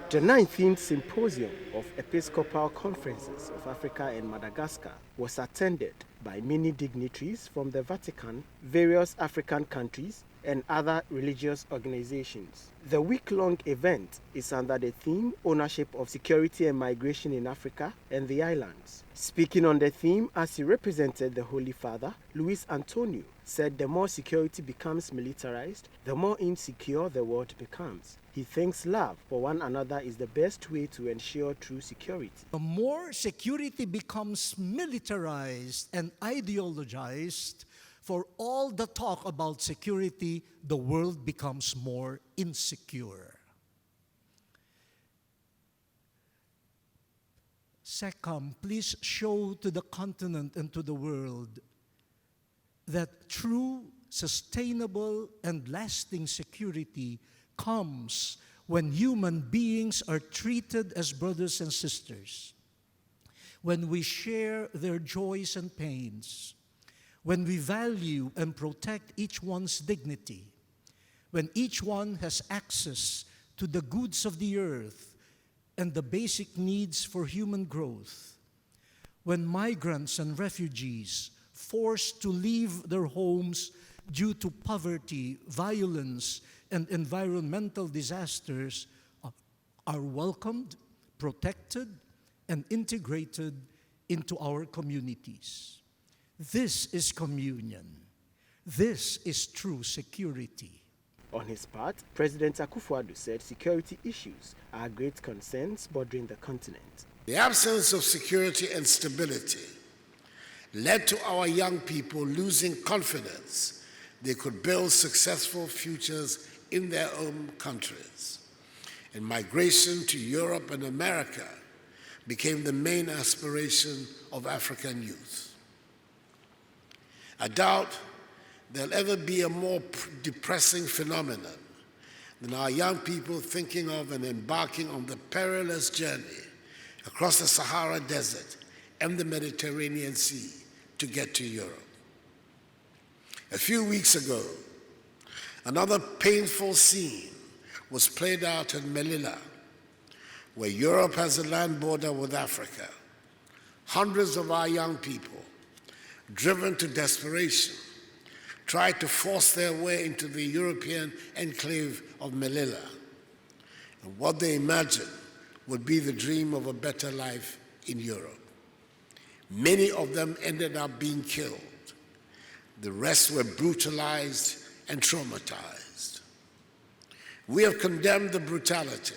The 19th Symposium of Episcopal Conferences of Africa and Madagascar was attended by many dignitaries from the Vatican, various African countries, and other religious organizations. The week-long event is under the theme Ownership of Security and Migration in Africa and the Islands. Speaking on the theme as he represented the Holy Father, Luis Antonio said the more security becomes militarized, the more insecure the world becomes. He thinks love for one another is the best way to ensure true security. The more security becomes militarized and ideologized, for all the talk about security, the world becomes more insecure. SECOM, please show to the continent and to the world that true, sustainable, and lasting security comes when human beings are treated as brothers and sisters, when we share their joys and pains, when we value and protect each one's dignity, when each one has access to the goods of the earth and the basic needs for human growth, when migrants and refugees forced to leave their homes due to poverty, violence, and environmental disasters are welcomed, protected, and integrated into our communities. This is communion. This is true security. On his part, President Akufo Addo said security issues are great concerns bordering the continent. The absence of security and stability led to our young people losing confidence they could build successful futures in their own countries. And migration to Europe and America became the main aspiration of African youth. I doubt there'll ever be a more depressing phenomenon than our young people thinking of and embarking on the perilous journey across the Sahara Desert and the Mediterranean Sea to get to Europe. A few weeks ago, another painful scene was played out in Melilla, where Europe has a land border with Africa. Hundreds of our young people, driven to desperation, tried to force their way into the European enclave of Melilla. And what they imagined would be the dream of a better life in Europe. Many of them ended up being killed. The rest were brutalized and traumatized. We have condemned the brutality.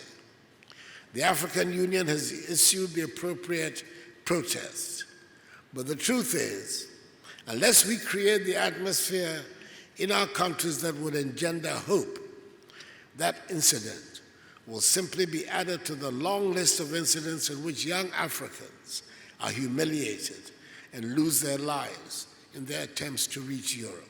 The African Union has issued the appropriate protest. But the truth is, unless we create the atmosphere in our countries that would engender hope, that incident will simply be added to the long list of incidents in which young Africans are humiliated and lose their lives in their attempts to reach Europe.